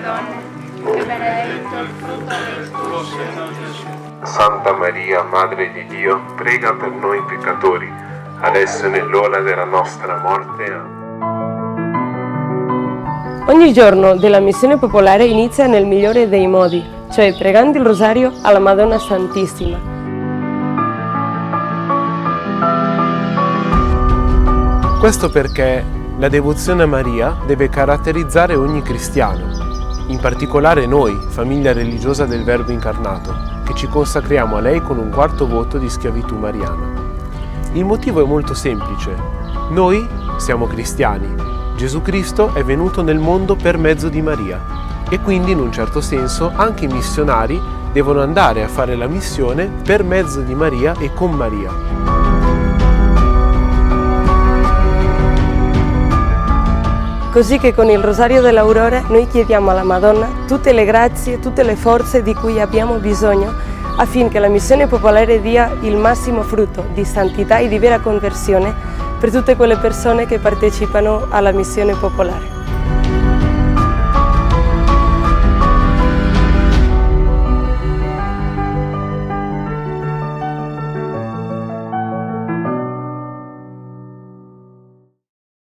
donne, e benedetto il frutto del tuo seno, Gesù. Santa Maria, Madre di Dio, prega per noi peccatori, adesso è nell'ora della nostra morte. Amen. Ogni giorno della missione popolare inizia nel migliore dei modi, cioè pregando il rosario alla Madonna Santissima. Questo perché la devozione a Maria deve caratterizzare ogni cristiano, in particolare noi, famiglia religiosa del Verbo incarnato, che ci consacriamo a lei con un quarto voto di schiavitù mariana. Il motivo è molto semplice. Noi siamo cristiani. Gesù Cristo è venuto nel mondo per mezzo di Maria e quindi in un certo senso anche i missionari devono andare a fare la missione per mezzo di Maria e con Maria. Così che con il Rosario dell'Aurora noi chiediamo alla Madonna tutte le grazie e tutte le forze di cui abbiamo bisogno affinché la missione popolare dia il massimo frutto di santità e di vera conversione per tutte quelle persone che partecipano alla missione popolare.